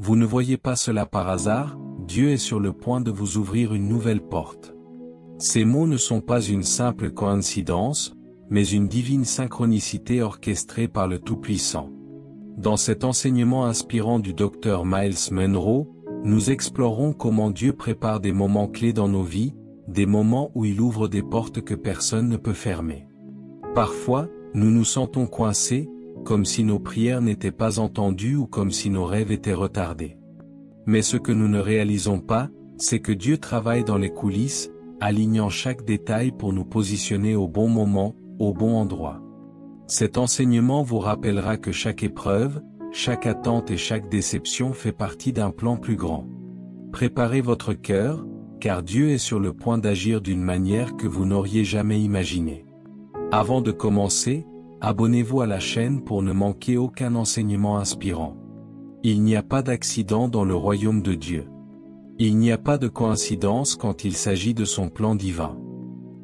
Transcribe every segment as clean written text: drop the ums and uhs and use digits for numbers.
Vous ne voyez pas cela par hasard, Dieu est sur le point de vous ouvrir une nouvelle porte. Ces mots ne sont pas une simple coïncidence, mais une divine synchronicité orchestrée par le Tout-Puissant. Dans cet enseignement inspirant du Dr Myles Munroe, nous explorons comment Dieu prépare des moments clés dans nos vies, des moments où il ouvre des portes que personne ne peut fermer. Parfois, nous nous sentons coincés, comme si nos prières n'étaient pas entendues ou comme si nos rêves étaient retardés. Mais ce que nous ne réalisons pas, c'est que Dieu travaille dans les coulisses, alignant chaque détail pour nous positionner au bon moment, au bon endroit. Cet enseignement vous rappellera que chaque épreuve, chaque attente et chaque déception fait partie d'un plan plus grand. Préparez votre cœur, car Dieu est sur le point d'agir d'une manière que vous n'auriez jamais imaginée. Avant de commencer, abonnez-vous à la chaîne pour ne manquer aucun enseignement inspirant. Il n'y a pas d'accident dans le royaume de Dieu. Il n'y a pas de coïncidence quand il s'agit de son plan divin.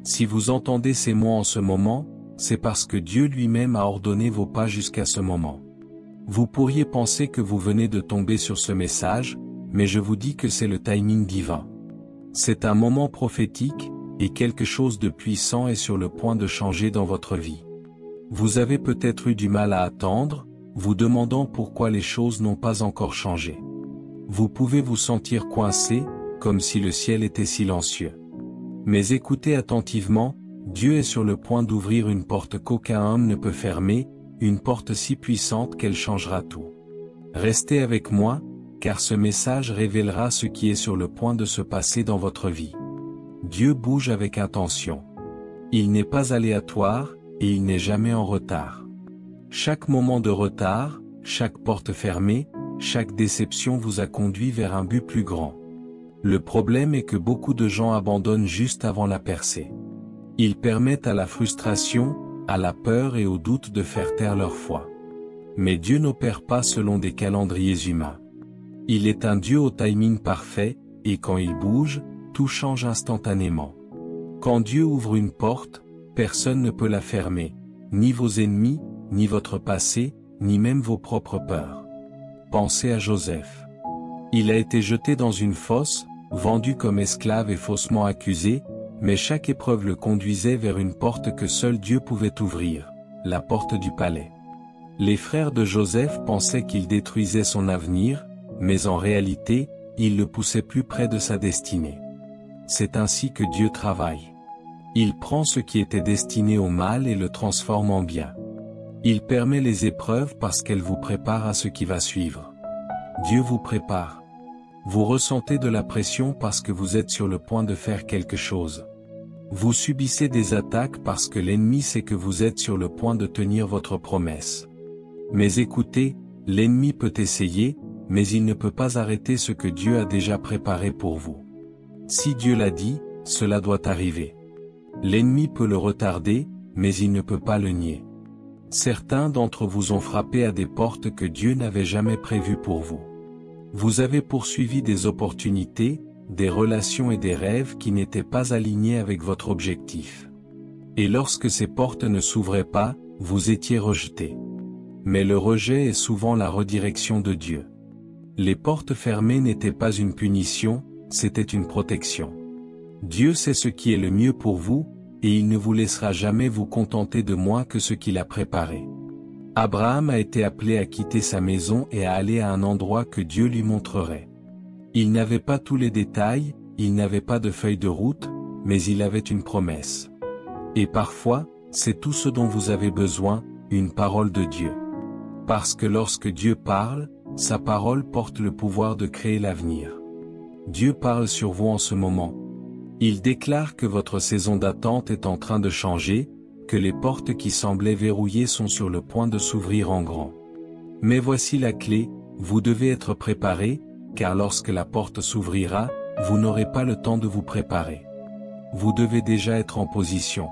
Si vous entendez ces mots en ce moment, c'est parce que Dieu lui-même a ordonné vos pas jusqu'à ce moment. Vous pourriez penser que vous venez de tomber sur ce message, mais je vous dis que c'est le timing divin. C'est un moment prophétique, et quelque chose de puissant est sur le point de changer dans votre vie. Vous avez peut-être eu du mal à attendre, vous demandant pourquoi les choses n'ont pas encore changé. Vous pouvez vous sentir coincé, comme si le ciel était silencieux. Mais écoutez attentivement, Dieu est sur le point d'ouvrir une porte qu'aucun homme ne peut fermer, une porte si puissante qu'elle changera tout. Restez avec moi, car ce message révélera ce qui est sur le point de se passer dans votre vie. Dieu bouge avec intention. Il n'est pas aléatoire, et il n'est jamais en retard. Chaque moment de retard, chaque porte fermée, chaque déception vous a conduit vers un but plus grand. Le problème est que beaucoup de gens abandonnent juste avant la percée. Ils permettent à la frustration, à la peur et au doute de faire taire leur foi. Mais Dieu n'opère pas selon des calendriers humains. Il est un Dieu au timing parfait, et quand il bouge, tout change instantanément. Quand Dieu ouvre une porte, personne ne peut la fermer, ni vos ennemis, ni votre passé, ni même vos propres peurs. Pensez à Joseph. Il a été jeté dans une fosse, vendu comme esclave et faussement accusé, mais chaque épreuve le conduisait vers une porte que seul Dieu pouvait ouvrir, la porte du palais. Les frères de Joseph pensaient qu'il détruisait son avenir, mais en réalité, il le poussait plus près de sa destinée. C'est ainsi que Dieu travaille. Il prend ce qui était destiné au mal et le transforme en bien. Il permet les épreuves parce qu'elles vous préparent à ce qui va suivre. Dieu vous prépare. Vous ressentez de la pression parce que vous êtes sur le point de faire quelque chose. Vous subissez des attaques parce que l'ennemi sait que vous êtes sur le point de tenir votre promesse. Mais écoutez, l'ennemi peut essayer, mais il ne peut pas arrêter ce que Dieu a déjà préparé pour vous. Si Dieu l'a dit, cela doit arriver. L'ennemi peut le retarder, mais il ne peut pas le nier. Certains d'entre vous ont frappé à des portes que Dieu n'avait jamais prévues pour vous. Vous avez poursuivi des opportunités, des relations et des rêves qui n'étaient pas alignés avec votre objectif. Et lorsque ces portes ne s'ouvraient pas, vous étiez rejeté. Mais le rejet est souvent la redirection de Dieu. Les portes fermées n'étaient pas une punition, c'était une protection. Dieu sait ce qui est le mieux pour vous, et il ne vous laissera jamais vous contenter de moins que ce qu'il a préparé. Abraham a été appelé à quitter sa maison et à aller à un endroit que Dieu lui montrerait. Il n'avait pas tous les détails, il n'avait pas de feuille de route, mais il avait une promesse. Et parfois, c'est tout ce dont vous avez besoin, une parole de Dieu. Parce que lorsque Dieu parle, sa parole porte le pouvoir de créer l'avenir. Dieu parle sur vous en ce moment. Il déclare que votre saison d'attente est en train de changer, que les portes qui semblaient verrouillées sont sur le point de s'ouvrir en grand. Mais voici la clé, vous devez être préparé, car lorsque la porte s'ouvrira, vous n'aurez pas le temps de vous préparer. Vous devez déjà être en position.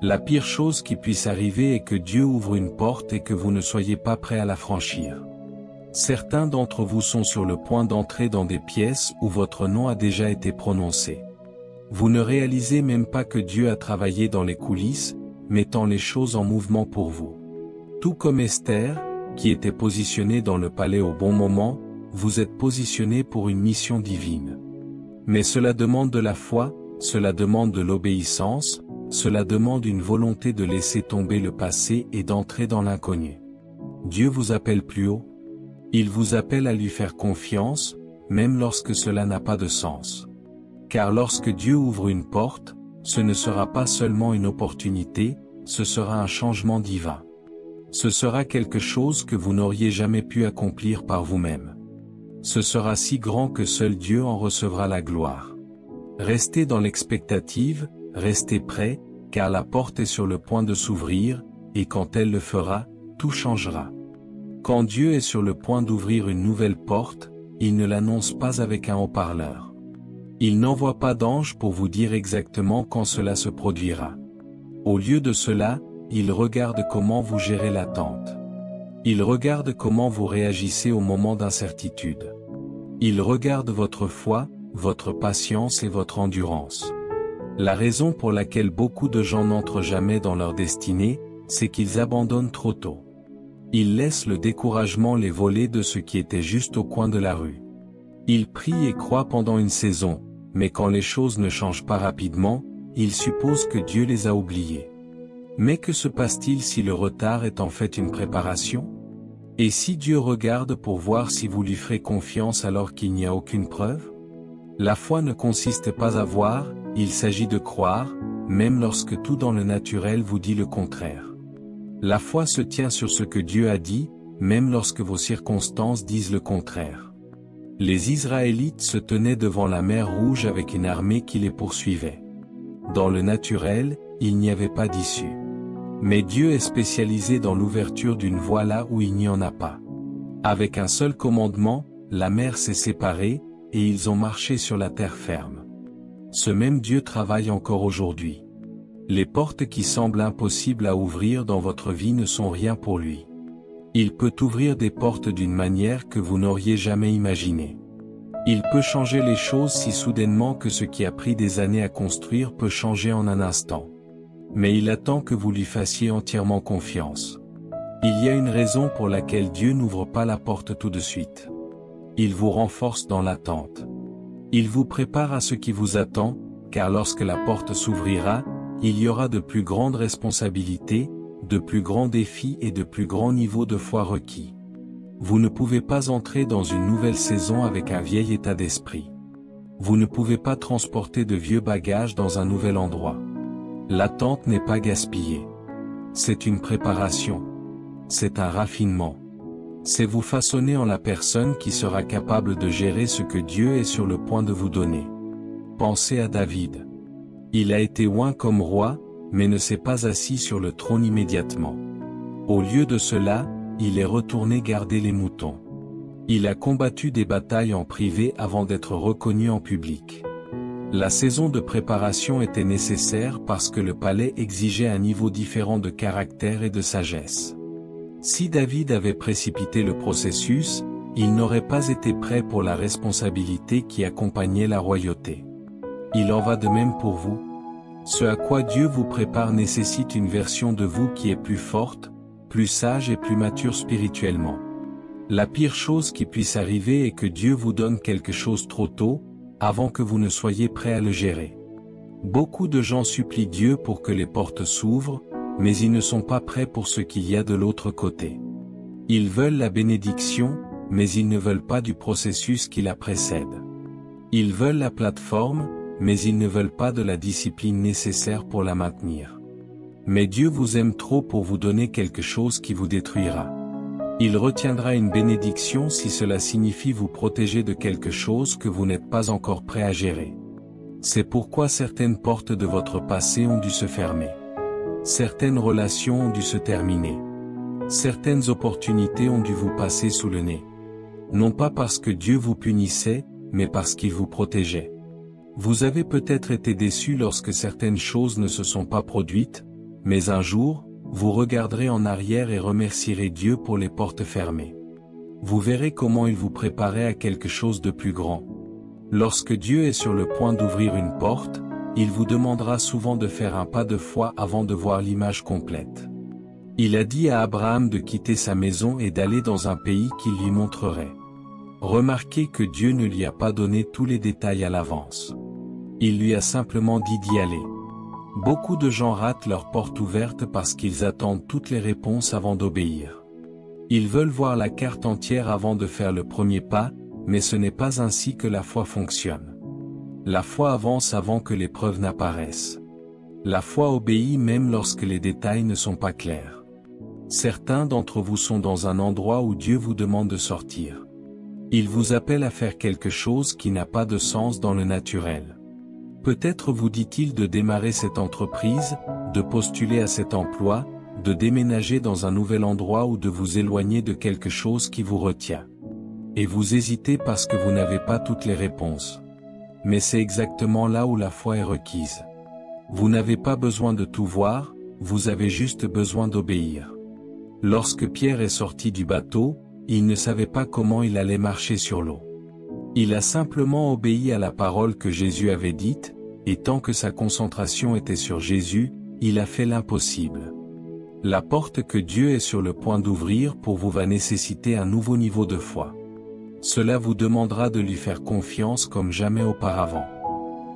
La pire chose qui puisse arriver est que Dieu ouvre une porte et que vous ne soyez pas prêt à la franchir. Certains d'entre vous sont sur le point d'entrer dans des pièces où votre nom a déjà été prononcé. Vous ne réalisez même pas que Dieu a travaillé dans les coulisses, mettant les choses en mouvement pour vous. Tout comme Esther, qui était positionnée dans le palais au bon moment, vous êtes positionné pour une mission divine. Mais cela demande de la foi, cela demande de l'obéissance, cela demande une volonté de laisser tomber le passé et d'entrer dans l'inconnu. Dieu vous appelle plus haut. Il vous appelle à lui faire confiance, même lorsque cela n'a pas de sens. Car lorsque Dieu ouvre une porte, ce ne sera pas seulement une opportunité, ce sera un changement divin. Ce sera quelque chose que vous n'auriez jamais pu accomplir par vous-même. Ce sera si grand que seul Dieu en recevra la gloire. Restez dans l'expectative, restez prêts, car la porte est sur le point de s'ouvrir, et quand elle le fera, tout changera. Quand Dieu est sur le point d'ouvrir une nouvelle porte, il ne l'annonce pas avec un haut-parleur. Il n'envoie pas d'ange pour vous dire exactement quand cela se produira. Au lieu de cela, il regarde comment vous gérez l'attente. Il regarde comment vous réagissez au moment d'incertitude. Il regarde votre foi, votre patience et votre endurance. La raison pour laquelle beaucoup de gens n'entrent jamais dans leur destinée, c'est qu'ils abandonnent trop tôt. Ils laissent le découragement les voler de ce qui était juste au coin de la rue. Ils prient et croient pendant une saison, mais quand les choses ne changent pas rapidement, ils supposent que Dieu les a oubliés. Mais que se passe-t-il si le retard est en fait une préparation? Et si Dieu regarde pour voir si vous lui ferez confiance alors qu'il n'y a aucune preuve? La foi ne consiste pas à voir, il s'agit de croire, même lorsque tout dans le naturel vous dit le contraire. La foi se tient sur ce que Dieu a dit, même lorsque vos circonstances disent le contraire. Les Israélites se tenaient devant la mer Rouge avec une armée qui les poursuivait. Dans le naturel, il n'y avait pas d'issue. Mais Dieu est spécialisé dans l'ouverture d'une voie là où il n'y en a pas. Avec un seul commandement, la mer s'est séparée, et ils ont marché sur la terre ferme. Ce même Dieu travaille encore aujourd'hui. Les portes qui semblent impossibles à ouvrir dans votre vie ne sont rien pour lui. Il peut ouvrir des portes d'une manière que vous n'auriez jamais imaginée. Il peut changer les choses si soudainement que ce qui a pris des années à construire peut changer en un instant. Mais il attend que vous lui fassiez entièrement confiance. Il y a une raison pour laquelle Dieu n'ouvre pas la porte tout de suite. Il vous renforce dans l'attente. Il vous prépare à ce qui vous attend, car lorsque la porte s'ouvrira, il y aura de plus grandes responsabilités, de plus grands défis et de plus grands niveaux de foi requis. Vous ne pouvez pas entrer dans une nouvelle saison avec un vieil état d'esprit. Vous ne pouvez pas transporter de vieux bagages dans un nouvel endroit. L'attente n'est pas gaspillée. C'est une préparation. C'est un raffinement. C'est vous façonner en la personne qui sera capable de gérer ce que Dieu est sur le point de vous donner. Pensez à David. Il a été oint comme roi, mais ne s'est pas assis sur le trône immédiatement. Au lieu de cela, il est retourné garder les moutons. Il a combattu des batailles en privé avant d'être reconnu en public. La saison de préparation était nécessaire parce que le palais exigeait un niveau différent de caractère et de sagesse. Si David avait précipité le processus, il n'aurait pas été prêt pour la responsabilité qui accompagnait la royauté. Il en va de même pour vous. Ce à quoi Dieu vous prépare nécessite une version de vous qui est plus forte, plus sage et plus mature spirituellement. La pire chose qui puisse arriver est que Dieu vous donne quelque chose trop tôt, avant que vous ne soyez prêt à le gérer. Beaucoup de gens supplient Dieu pour que les portes s'ouvrent, mais ils ne sont pas prêts pour ce qu'il y a de l'autre côté. Ils veulent la bénédiction, mais ils ne veulent pas du processus qui la précède. Ils veulent la plateforme, mais ils ne veulent pas de la discipline nécessaire pour la maintenir. Mais Dieu vous aime trop pour vous donner quelque chose qui vous détruira. Il retiendra une bénédiction si cela signifie vous protéger de quelque chose que vous n'êtes pas encore prêt à gérer. C'est pourquoi certaines portes de votre passé ont dû se fermer. Certaines relations ont dû se terminer. Certaines opportunités ont dû vous passer sous le nez. Non pas parce que Dieu vous punissait, mais parce qu'il vous protégeait. Vous avez peut-être été déçu lorsque certaines choses ne se sont pas produites, mais un jour, vous regarderez en arrière et remercierez Dieu pour les portes fermées. Vous verrez comment il vous préparait à quelque chose de plus grand. Lorsque Dieu est sur le point d'ouvrir une porte, il vous demandera souvent de faire un pas de foi avant de voir l'image complète. Il a dit à Abraham de quitter sa maison et d'aller dans un pays qu'il lui montrerait. Remarquez que Dieu ne lui a pas donné tous les détails à l'avance. Il lui a simplement dit d'y aller. Beaucoup de gens ratent leur porte ouverte parce qu'ils attendent toutes les réponses avant d'obéir. Ils veulent voir la carte entière avant de faire le premier pas, mais ce n'est pas ainsi que la foi fonctionne. La foi avance avant que les preuves n'apparaissent. La foi obéit même lorsque les détails ne sont pas clairs. Certains d'entre vous sont dans un endroit où Dieu vous demande de sortir. Il vous appelle à faire quelque chose qui n'a pas de sens dans le naturel. Peut-être vous dit-il de démarrer cette entreprise, de postuler à cet emploi, de déménager dans un nouvel endroit ou de vous éloigner de quelque chose qui vous retient. Et vous hésitez parce que vous n'avez pas toutes les réponses. Mais c'est exactement là où la foi est requise. Vous n'avez pas besoin de tout voir, vous avez juste besoin d'obéir. Lorsque Pierre est sorti du bateau, il ne savait pas comment il allait marcher sur l'eau. Il a simplement obéi à la parole que Jésus avait dite, et tant que sa concentration était sur Jésus, il a fait l'impossible. La porte que Dieu est sur le point d'ouvrir pour vous va nécessiter un nouveau niveau de foi. Cela vous demandera de lui faire confiance comme jamais auparavant.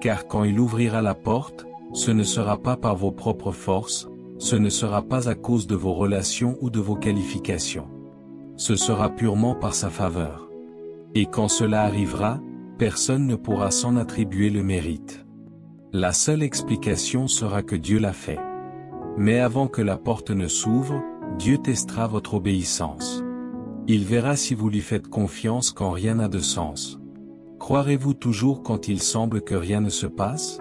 Car quand il ouvrira la porte, ce ne sera pas par vos propres forces, ce ne sera pas à cause de vos relations ou de vos qualifications. Ce sera purement par sa faveur. Et quand cela arrivera, personne ne pourra s'en attribuer le mérite. La seule explication sera que Dieu l'a fait. Mais avant que la porte ne s'ouvre, Dieu testera votre obéissance. Il verra si vous lui faites confiance quand rien n'a de sens. Croirez-vous toujours quand il semble que rien ne se passe?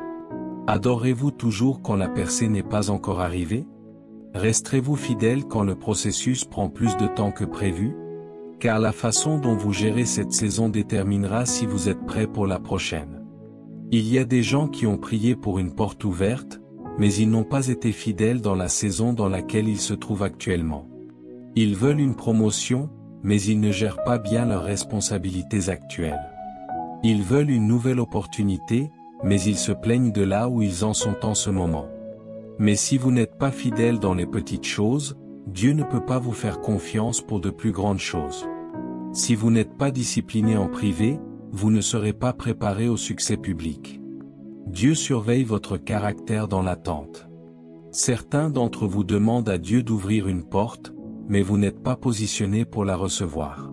Adorez-vous toujours quand la percée n'est pas encore arrivée? Resterez-vous fidèle quand le processus prend plus de temps que prévu? Car la façon dont vous gérez cette saison déterminera si vous êtes prêt pour la prochaine. Il y a des gens qui ont prié pour une porte ouverte, mais ils n'ont pas été fidèles dans la saison dans laquelle ils se trouvent actuellement. Ils veulent une promotion, mais ils ne gèrent pas bien leurs responsabilités actuelles. Ils veulent une nouvelle opportunité, mais ils se plaignent de là où ils en sont en ce moment. Mais si vous n'êtes pas fidèle dans les petites choses, Dieu ne peut pas vous faire confiance pour de plus grandes choses. Si vous n'êtes pas discipliné en privé, vous ne serez pas préparé au succès public. Dieu surveille votre caractère dans l'attente. Certains d'entre vous demandent à Dieu d'ouvrir une porte, mais vous n'êtes pas positionné pour la recevoir.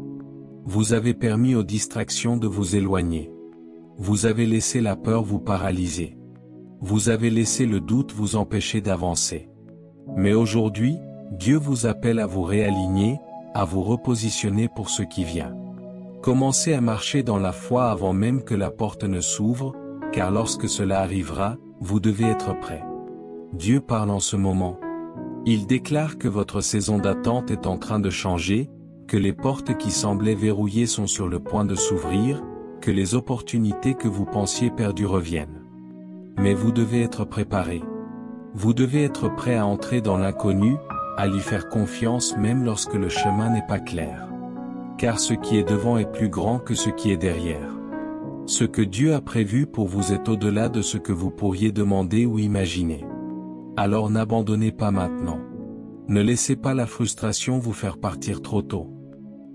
Vous avez permis aux distractions de vous éloigner. Vous avez laissé la peur vous paralyser. Vous avez laissé le doute vous empêcher d'avancer. Mais aujourd'hui, Dieu vous appelle à vous réaligner, à vous repositionner pour ce qui vient. Commencez à marcher dans la foi avant même que la porte ne s'ouvre, car lorsque cela arrivera, vous devez être prêt. Dieu parle en ce moment. Il déclare que votre saison d'attente est en train de changer, que les portes qui semblaient verrouillées sont sur le point de s'ouvrir, que les opportunités que vous pensiez perdues reviennent. Mais vous devez être préparé. Vous devez être prêt à entrer dans l'inconnu, à lui faire confiance même lorsque le chemin n'est pas clair. Car ce qui est devant est plus grand que ce qui est derrière. Ce que Dieu a prévu pour vous est au-delà de ce que vous pourriez demander ou imaginer. Alors n'abandonnez pas maintenant. Ne laissez pas la frustration vous faire partir trop tôt.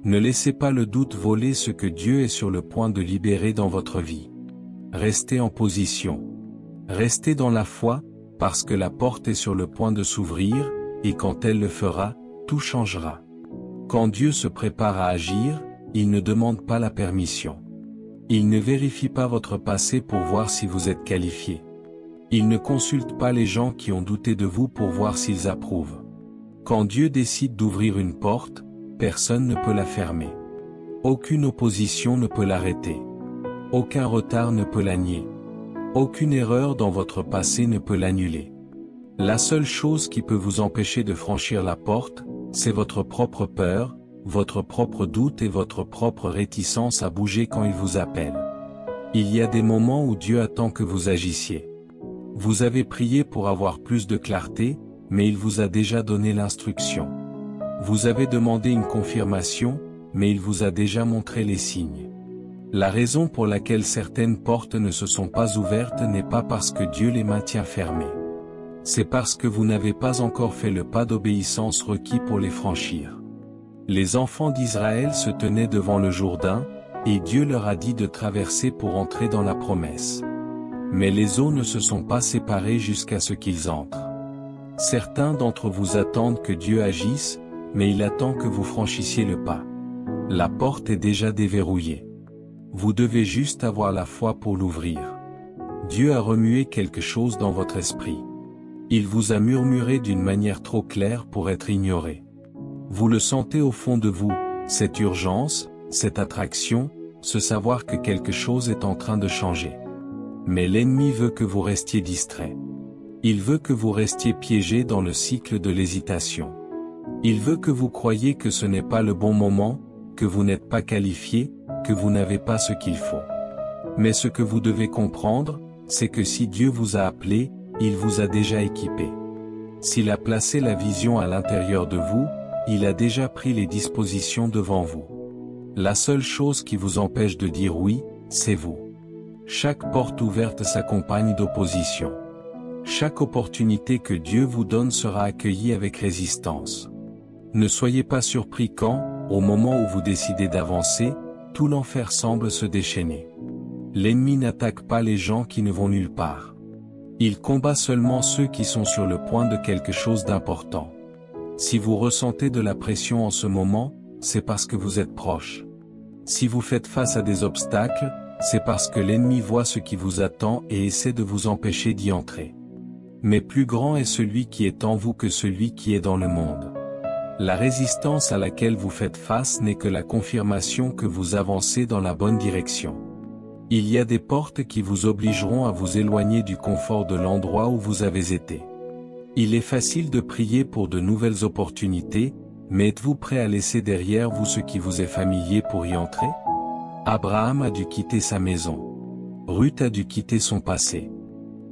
Ne laissez pas le doute voler ce que Dieu est sur le point de libérer dans votre vie. Restez en position. Restez dans la foi, parce que la porte est sur le point de s'ouvrir, et quand elle le fera, tout changera. Quand Dieu se prépare à agir, il ne demande pas la permission. Il ne vérifie pas votre passé pour voir si vous êtes qualifié. Il ne consulte pas les gens qui ont douté de vous pour voir s'ils approuvent. Quand Dieu décide d'ouvrir une porte, personne ne peut la fermer. Aucune opposition ne peut l'arrêter. Aucun retard ne peut la nier. Aucune erreur dans votre passé ne peut l'annuler. La seule chose qui peut vous empêcher de franchir la porte, c'est votre propre peur, votre propre doute et votre propre réticence à bouger quand il vous appelle. Il y a des moments où Dieu attend que vous agissiez. Vous avez prié pour avoir plus de clarté, mais il vous a déjà donné l'instruction. Vous avez demandé une confirmation, mais il vous a déjà montré les signes. La raison pour laquelle certaines portes ne se sont pas ouvertes n'est pas parce que Dieu les maintient fermées. C'est parce que vous n'avez pas encore fait le pas d'obéissance requis pour les franchir. Les enfants d'Israël se tenaient devant le Jourdain, et Dieu leur a dit de traverser pour entrer dans la promesse. Mais les eaux ne se sont pas séparées jusqu'à ce qu'ils entrent. Certains d'entre vous attendent que Dieu agisse, mais il attend que vous franchissiez le pas. La porte est déjà déverrouillée. Vous devez juste avoir la foi pour l'ouvrir. Dieu a remué quelque chose dans votre esprit. Il vous a murmuré d'une manière trop claire pour être ignoré. Vous le sentez au fond de vous, cette urgence, cette attraction, ce savoir que quelque chose est en train de changer. Mais l'ennemi veut que vous restiez distrait. Il veut que vous restiez piégé dans le cycle de l'hésitation. Il veut que vous croyiez que ce n'est pas le bon moment, que vous n'êtes pas qualifié, que vous n'avez pas ce qu'il faut. Mais ce que vous devez comprendre, c'est que si Dieu vous a appelé, il vous a déjà équipé. S'il a placé la vision à l'intérieur de vous, il a déjà pris les dispositions devant vous. La seule chose qui vous empêche de dire oui, c'est vous. Chaque porte ouverte s'accompagne d'opposition. Chaque opportunité que Dieu vous donne sera accueillie avec résistance. Ne soyez pas surpris quand, au moment où vous décidez d'avancer, tout l'enfer semble se déchaîner. L'ennemi n'attaque pas les gens qui ne vont nulle part. Il combat seulement ceux qui sont sur le point de quelque chose d'important. Si vous ressentez de la pression en ce moment, c'est parce que vous êtes proche. Si vous faites face à des obstacles, c'est parce que l'ennemi voit ce qui vous attend et essaie de vous empêcher d'y entrer. Mais plus grand est celui qui est en vous que celui qui est dans le monde. La résistance à laquelle vous faites face n'est que la confirmation que vous avancez dans la bonne direction. Il y a des portes qui vous obligeront à vous éloigner du confort de l'endroit où vous avez été. Il est facile de prier pour de nouvelles opportunités, mais êtes-vous prêt à laisser derrière vous ce qui vous est familier pour y entrer? Abraham a dû quitter sa maison. Ruth a dû quitter son passé.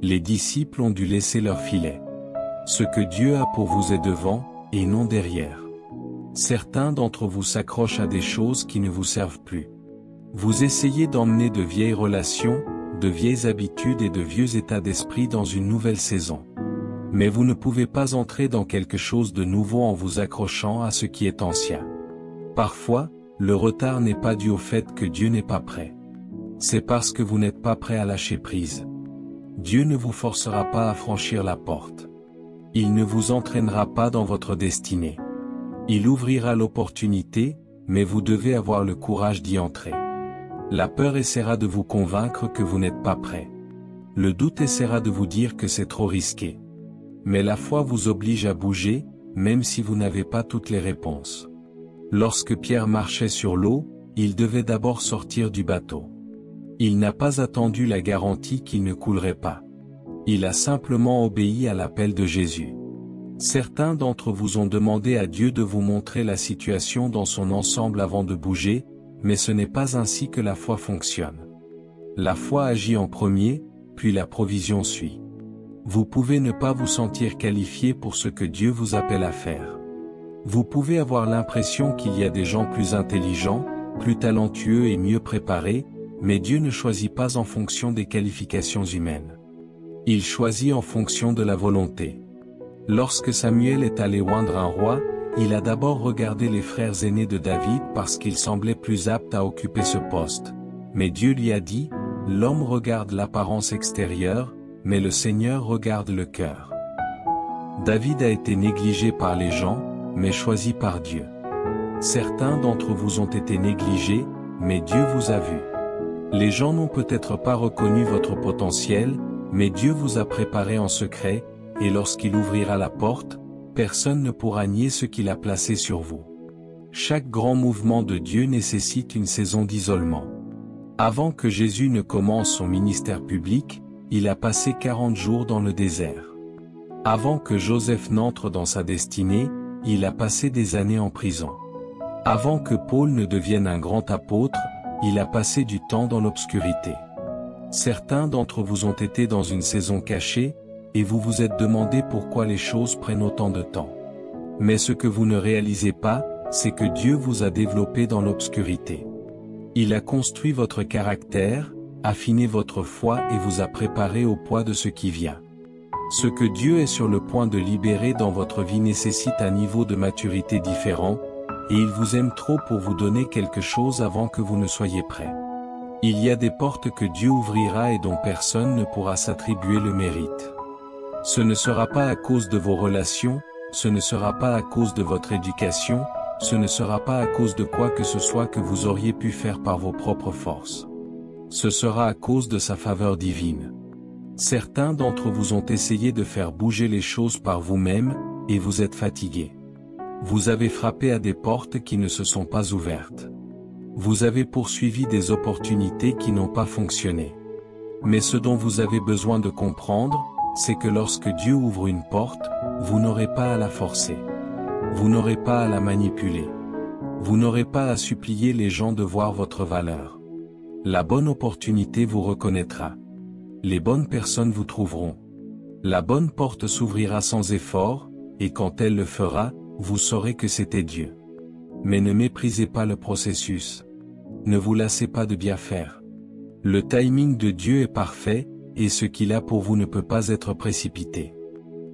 Les disciples ont dû laisser leur filet. Ce que Dieu a pour vous est devant, et non derrière. Certains d'entre vous s'accrochent à des choses qui ne vous servent plus. Vous essayez d'emmener de vieilles relations, de vieilles habitudes et de vieux états d'esprit dans une nouvelle saison. Mais vous ne pouvez pas entrer dans quelque chose de nouveau en vous accrochant à ce qui est ancien. Parfois, le retard n'est pas dû au fait que Dieu n'est pas prêt. C'est parce que vous n'êtes pas prêt à lâcher prise. Dieu ne vous forcera pas à franchir la porte. Il ne vous entraînera pas dans votre destinée. Il ouvrira l'opportunité, mais vous devez avoir le courage d'y entrer. La peur essaiera de vous convaincre que vous n'êtes pas prêt. Le doute essaiera de vous dire que c'est trop risqué. Mais la foi vous oblige à bouger, même si vous n'avez pas toutes les réponses. Lorsque Pierre marchait sur l'eau, il devait d'abord sortir du bateau. Il n'a pas attendu la garantie qu'il ne coulerait pas. Il a simplement obéi à l'appel de Jésus. Certains d'entre vous ont demandé à Dieu de vous montrer la situation dans son ensemble avant de bouger, mais ce n'est pas ainsi que la foi fonctionne. La foi agit en premier, puis la provision suit. Vous pouvez ne pas vous sentir qualifié pour ce que Dieu vous appelle à faire. Vous pouvez avoir l'impression qu'il y a des gens plus intelligents, plus talentueux et mieux préparés, mais Dieu ne choisit pas en fonction des qualifications humaines. Il choisit en fonction de la volonté. Lorsque Samuel est allé oindre un roi, il a d'abord regardé les frères aînés de David parce qu'ils semblaient plus aptes à occuper ce poste. Mais Dieu lui a dit, « L'homme regarde l'apparence extérieure, mais le Seigneur regarde le cœur. » David a été négligé par les gens, mais choisi par Dieu. Certains d'entre vous ont été négligés, mais Dieu vous a vu. Les gens n'ont peut-être pas reconnu votre potentiel, mais Dieu vous a préparé en secret, et lorsqu'il ouvrira la porte, personne ne pourra nier ce qu'il a placé sur vous. Chaque grand mouvement de Dieu nécessite une saison d'isolement. Avant que Jésus ne commence son ministère public, il a passé 40 jours dans le désert. Avant que Joseph n'entre dans sa destinée, il a passé des années en prison. Avant que Paul ne devienne un grand apôtre, il a passé du temps dans l'obscurité. Certains d'entre vous ont été dans une saison cachée, et vous vous êtes demandé pourquoi les choses prennent autant de temps. Mais ce que vous ne réalisez pas, c'est que Dieu vous a développé dans l'obscurité. Il a construit votre caractère, affiné votre foi et vous a préparé au poids de ce qui vient. Ce que Dieu est sur le point de libérer dans votre vie nécessite un niveau de maturité différent, et il vous aime trop pour vous donner quelque chose avant que vous ne soyez prêt. Il y a des portes que Dieu ouvrira et dont personne ne pourra s'attribuer le mérite. Ce ne sera pas à cause de vos relations, ce ne sera pas à cause de votre éducation, ce ne sera pas à cause de quoi que ce soit que vous auriez pu faire par vos propres forces. Ce sera à cause de sa faveur divine. Certains d'entre vous ont essayé de faire bouger les choses par vous-même, et vous êtes fatigués. Vous avez frappé à des portes qui ne se sont pas ouvertes. Vous avez poursuivi des opportunités qui n'ont pas fonctionné. Mais ce dont vous avez besoin de comprendre, c'est que lorsque Dieu ouvre une porte, vous n'aurez pas à la forcer. Vous n'aurez pas à la manipuler. Vous n'aurez pas à supplier les gens de voir votre valeur. La bonne opportunité vous reconnaîtra. Les bonnes personnes vous trouveront. La bonne porte s'ouvrira sans effort, et quand elle le fera, vous saurez que c'était Dieu. Mais ne méprisez pas le processus. Ne vous lassez pas de bien faire. Le timing de Dieu est parfait, et ce qu'il a pour vous ne peut pas être précipité.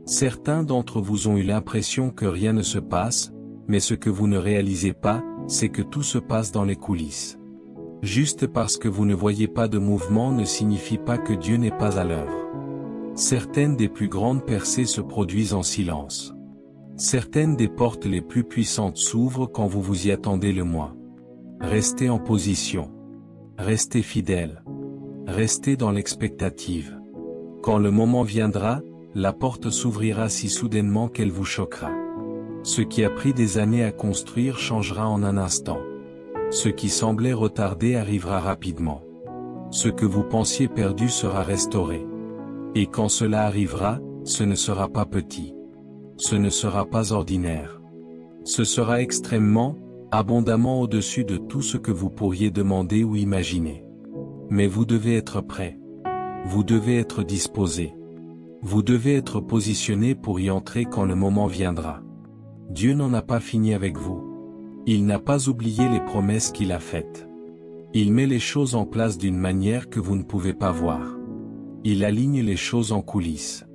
Certains d'entre vous ont eu l'impression que rien ne se passe, mais ce que vous ne réalisez pas, c'est que tout se passe dans les coulisses. Juste parce que vous ne voyez pas de mouvement ne signifie pas que Dieu n'est pas à l'œuvre. Certaines des plus grandes percées se produisent en silence. Certaines des portes les plus puissantes s'ouvrent quand vous vous y attendez le moins. Restez en position. Restez fidèle. Restez dans l'expectative. Quand le moment viendra, la porte s'ouvrira si soudainement qu'elle vous choquera. Ce qui a pris des années à construire changera en un instant. Ce qui semblait retardé arrivera rapidement. Ce que vous pensiez perdu sera restauré. Et quand cela arrivera, ce ne sera pas petit. Ce ne sera pas ordinaire. Ce sera extrêmement, abondamment au-dessus de tout ce que vous pourriez demander ou imaginer. Mais vous devez être prêt. Vous devez être disposé. Vous devez être positionné pour y entrer quand le moment viendra. Dieu n'en a pas fini avec vous. Il n'a pas oublié les promesses qu'il a faites. Il met les choses en place d'une manière que vous ne pouvez pas voir. Il aligne les choses en coulisses.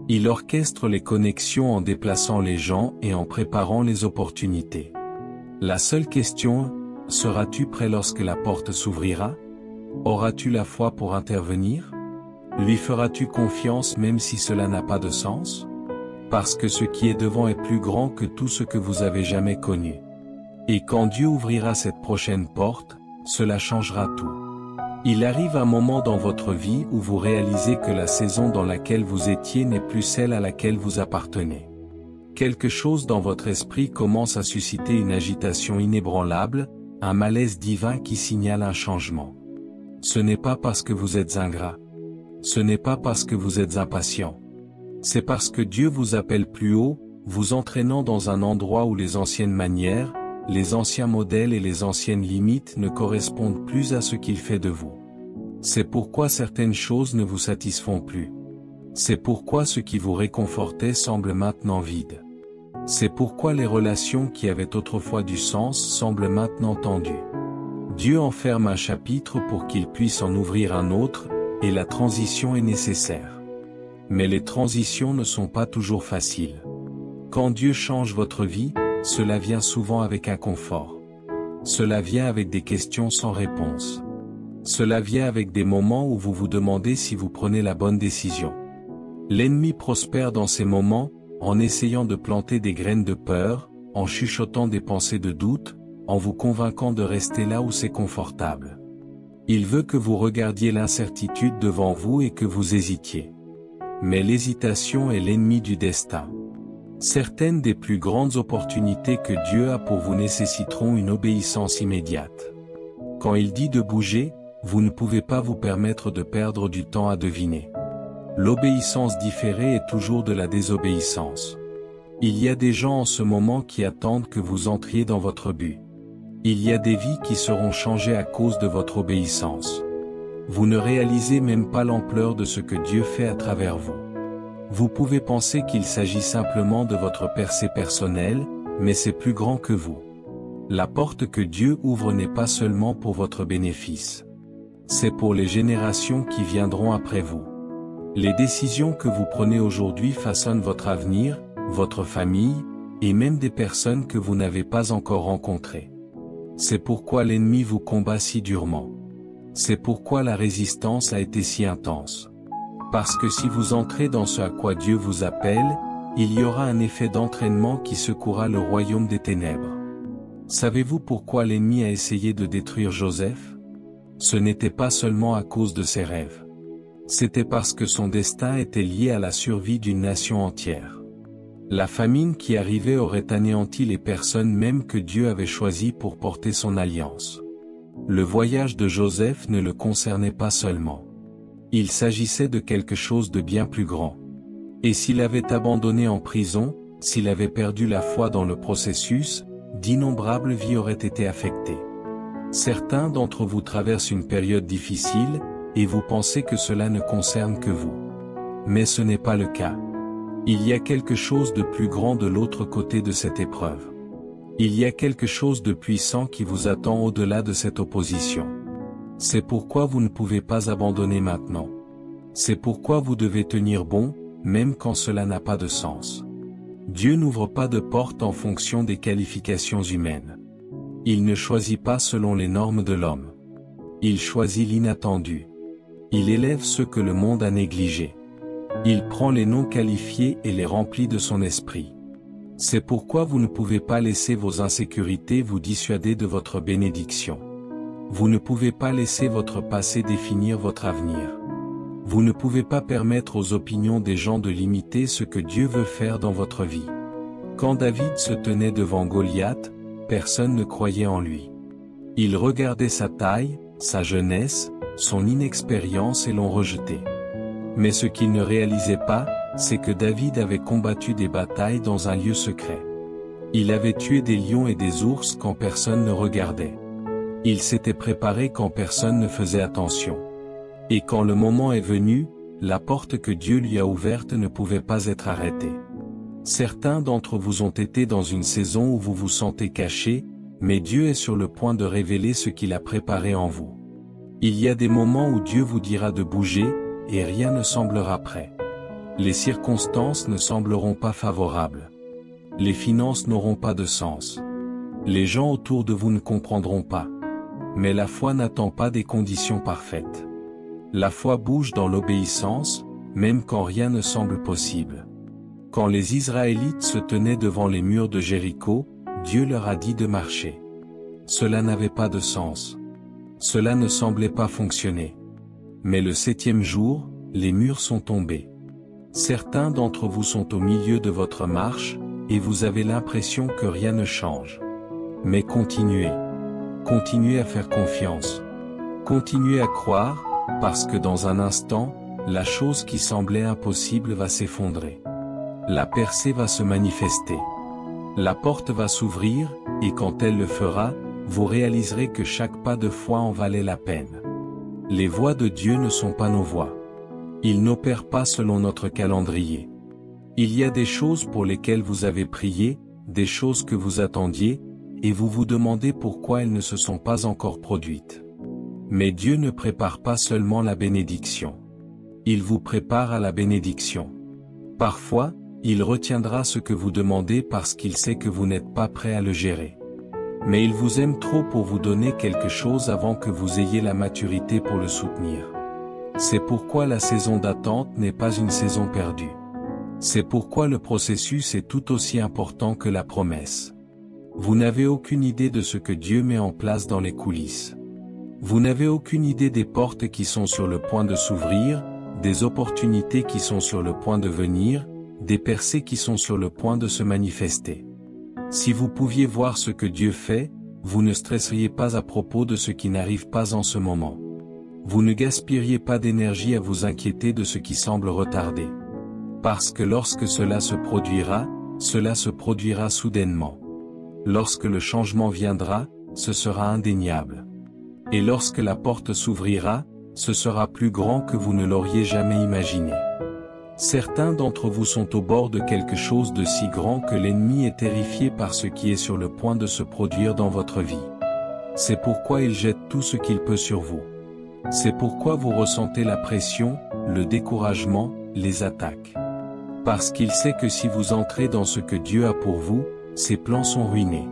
Il orchestre les connexions en déplaçant les gens et en préparant les opportunités. La seule question, seras-tu prêt lorsque la porte s'ouvrira? Auras-tu la foi pour intervenir? Lui feras-tu confiance même si cela n'a pas de sens? Parce que ce qui est devant est plus grand que tout ce que vous avez jamais connu. Et quand Dieu ouvrira cette prochaine porte, cela changera tout. Il arrive un moment dans votre vie où vous réalisez que la saison dans laquelle vous étiez n'est plus celle à laquelle vous appartenez. Quelque chose dans votre esprit commence à susciter une agitation inébranlable, un malaise divin qui signale un changement. Ce n'est pas parce que vous êtes ingrat. Ce n'est pas parce que vous êtes impatient. C'est parce que Dieu vous appelle plus haut, vous entraînant dans un endroit où les anciennes manières, les anciens modèles et les anciennes limites ne correspondent plus à ce qu'il fait de vous. C'est pourquoi certaines choses ne vous satisfont plus. C'est pourquoi ce qui vous réconfortait semble maintenant vide. C'est pourquoi les relations qui avaient autrefois du sens semblent maintenant tendues. Dieu enferme un chapitre pour qu'il puisse en ouvrir un autre, et la transition est nécessaire. Mais les transitions ne sont pas toujours faciles. Quand Dieu change votre vie, cela vient souvent avec inconfort. Cela vient avec des questions sans réponse. Cela vient avec des moments où vous vous demandez si vous prenez la bonne décision. L'ennemi prospère dans ces moments, en essayant de planter des graines de peur, en chuchotant des pensées de doute, en vous convainquant de rester là où c'est confortable. Il veut que vous regardiez l'incertitude devant vous et que vous hésitiez. Mais l'hésitation est l'ennemi du destin. Certaines des plus grandes opportunités que Dieu a pour vous nécessiteront une obéissance immédiate. Quand il dit de bouger, vous ne pouvez pas vous permettre de perdre du temps à deviner. L'obéissance différée est toujours de la désobéissance. Il y a des gens en ce moment qui attendent que vous entriez dans votre but. Il y a des vies qui seront changées à cause de votre obéissance. Vous ne réalisez même pas l'ampleur de ce que Dieu fait à travers vous. Vous pouvez penser qu'il s'agit simplement de votre percée personnelle, mais c'est plus grand que vous. La porte que Dieu ouvre n'est pas seulement pour votre bénéfice. C'est pour les générations qui viendront après vous. Les décisions que vous prenez aujourd'hui façonnent votre avenir, votre famille, et même des personnes que vous n'avez pas encore rencontrées. C'est pourquoi l'ennemi vous combat si durement. C'est pourquoi la résistance a été si intense. Parce que si vous entrez dans ce à quoi Dieu vous appelle, il y aura un effet d'entraînement qui secouera le royaume des ténèbres. Savez-vous pourquoi l'ennemi a essayé de détruire Joseph? Ce n'était pas seulement à cause de ses rêves. C'était parce que son destin était lié à la survie d'une nation entière. La famine qui arrivait aurait anéanti les personnes même que Dieu avait choisies pour porter son alliance. Le voyage de Joseph ne le concernait pas seulement. Il s'agissait de quelque chose de bien plus grand. Et s'il avait abandonné en prison, s'il avait perdu la foi dans le processus, d'innombrables vies auraient été affectées. Certains d'entre vous traversent une période difficile, et vous pensez que cela ne concerne que vous. Mais ce n'est pas le cas. Il y a quelque chose de plus grand de l'autre côté de cette épreuve. Il y a quelque chose de puissant qui vous attend au-delà de cette opposition. C'est pourquoi vous ne pouvez pas abandonner maintenant. C'est pourquoi vous devez tenir bon, même quand cela n'a pas de sens. Dieu n'ouvre pas de porte en fonction des qualifications humaines. Il ne choisit pas selon les normes de l'homme. Il choisit l'inattendu. Il élève ceux que le monde a négligés. Il prend les non qualifiés et les remplit de son esprit. C'est pourquoi vous ne pouvez pas laisser vos insécurités vous dissuader de votre bénédiction. Vous ne pouvez pas laisser votre passé définir votre avenir. Vous ne pouvez pas permettre aux opinions des gens de limiter ce que Dieu veut faire dans votre vie. Quand David se tenait devant Goliath, personne ne croyait en lui. Il regardait sa taille, sa jeunesse, son inexpérience et l'ont rejeté. Mais ce qu'il ne réalisait pas, c'est que David avait combattu des batailles dans un lieu secret. Il avait tué des lions et des ours quand personne ne regardait. Il s'était préparé quand personne ne faisait attention. Et quand le moment est venu, la porte que Dieu lui a ouverte ne pouvait pas être arrêtée. Certains d'entre vous ont été dans une saison où vous vous sentez caché, mais Dieu est sur le point de révéler ce qu'il a préparé en vous. Il y a des moments où Dieu vous dira de bouger, et rien ne semblera prêt. Les circonstances ne sembleront pas favorables. Les finances n'auront pas de sens. Les gens autour de vous ne comprendront pas. Mais la foi n'attend pas des conditions parfaites. La foi bouge dans l'obéissance, même quand rien ne semble possible. Quand les Israélites se tenaient devant les murs de Jéricho, Dieu leur a dit de marcher. Cela n'avait pas de sens. Cela ne semblait pas fonctionner. Mais le 7e jour, les murs sont tombés. Certains d'entre vous sont au milieu de votre marche, et vous avez l'impression que rien ne change. Mais continuez. Continuez à faire confiance. Continuez à croire, parce que dans un instant, la chose qui semblait impossible va s'effondrer. La percée va se manifester. La porte va s'ouvrir, et quand elle le fera, vous réaliserez que chaque pas de foi en valait la peine. Les voies de Dieu ne sont pas nos voies. Il n'opère pas selon notre calendrier. Il y a des choses pour lesquelles vous avez prié, des choses que vous attendiez, et vous vous demandez pourquoi elles ne se sont pas encore produites. Mais Dieu ne prépare pas seulement la bénédiction. Il vous prépare à la bénédiction. Parfois, il retiendra ce que vous demandez parce qu'il sait que vous n'êtes pas prêt à le gérer. Mais il vous aime trop pour vous donner quelque chose avant que vous ayez la maturité pour le soutenir. C'est pourquoi la saison d'attente n'est pas une saison perdue. C'est pourquoi le processus est tout aussi important que la promesse. Vous n'avez aucune idée de ce que Dieu met en place dans les coulisses. Vous n'avez aucune idée des portes qui sont sur le point de s'ouvrir, des opportunités qui sont sur le point de venir, des percées qui sont sur le point de se manifester. Si vous pouviez voir ce que Dieu fait, vous ne stresseriez pas à propos de ce qui n'arrive pas en ce moment. Vous ne gaspilleriez pas d'énergie à vous inquiéter de ce qui semble retardé. Parce que lorsque cela se produira soudainement. Lorsque le changement viendra, ce sera indéniable. Et lorsque la porte s'ouvrira, ce sera plus grand que vous ne l'auriez jamais imaginé. Certains d'entre vous sont au bord de quelque chose de si grand que l'ennemi est terrifié par ce qui est sur le point de se produire dans votre vie. C'est pourquoi il jette tout ce qu'il peut sur vous. C'est pourquoi vous ressentez la pression, le découragement, les attaques. Parce qu'il sait que si vous entrez dans ce que Dieu a pour vous, ses plans sont ruinés.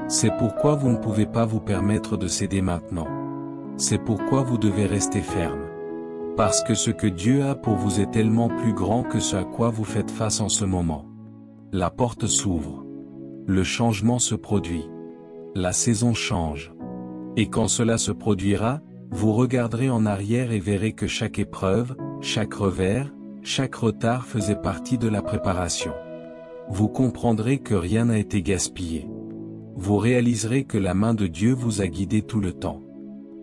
C'est pourquoi vous ne pouvez pas vous permettre de céder maintenant. C'est pourquoi vous devez rester ferme. Parce que ce que Dieu a pour vous est tellement plus grand que ce à quoi vous faites face en ce moment. La porte s'ouvre. Le changement se produit. La saison change. Et quand cela se produira, vous regarderez en arrière et verrez que chaque épreuve, chaque revers, chaque retard faisait partie de la préparation. Vous comprendrez que rien n'a été gaspillé. Vous réaliserez que la main de Dieu vous a guidé tout le temps.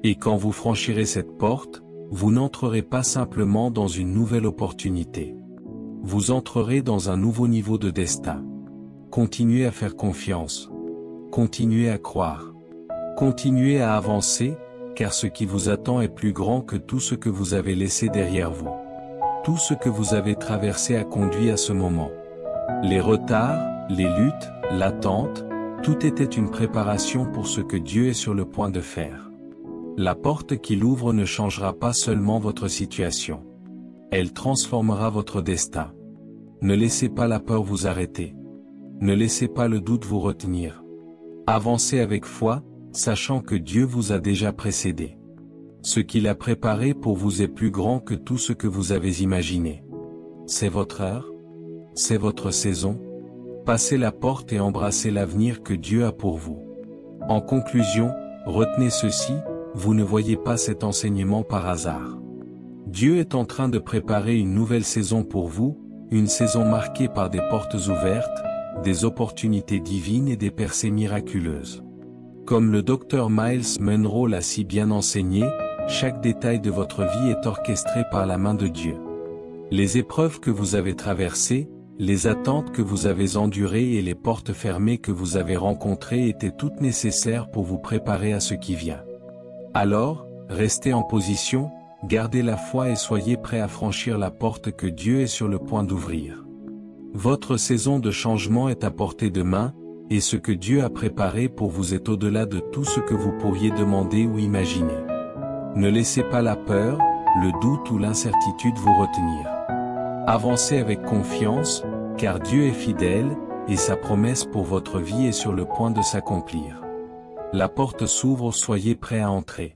Et quand vous franchirez cette porte, vous n'entrerez pas simplement dans une nouvelle opportunité. Vous entrerez dans un nouveau niveau de destin. Continuez à faire confiance. Continuez à croire. Continuez à avancer, car ce qui vous attend est plus grand que tout ce que vous avez laissé derrière vous. Tout ce que vous avez traversé a conduit à ce moment. Les retards, les luttes, l'attente, tout était une préparation pour ce que Dieu est sur le point de faire. La porte qu'il ouvre ne changera pas seulement votre situation. Elle transformera votre destin. Ne laissez pas la peur vous arrêter. Ne laissez pas le doute vous retenir. Avancez avec foi, sachant que Dieu vous a déjà précédé. Ce qu'il a préparé pour vous est plus grand que tout ce que vous avez imaginé. C'est votre heure. C'est votre saison. Passez la porte et embrassez l'avenir que Dieu a pour vous. En conclusion, retenez ceci, vous ne voyez pas cet enseignement par hasard. Dieu est en train de préparer une nouvelle saison pour vous, une saison marquée par des portes ouvertes, des opportunités divines et des percées miraculeuses. Comme le docteur Miles Monroe l'a si bien enseigné, chaque détail de votre vie est orchestré par la main de Dieu. Les épreuves que vous avez traversées, les attentes que vous avez endurées et les portes fermées que vous avez rencontrées étaient toutes nécessaires pour vous préparer à ce qui vient. Alors, restez en position, gardez la foi et soyez prêts à franchir la porte que Dieu est sur le point d'ouvrir. Votre saison de changement est à portée de main, et ce que Dieu a préparé pour vous est au-delà de tout ce que vous pourriez demander ou imaginer. Ne laissez pas la peur, le doute ou l'incertitude vous retenir. Avancez avec confiance, car Dieu est fidèle, et sa promesse pour votre vie est sur le point de s'accomplir. La porte s'ouvre, soyez prêts à entrer.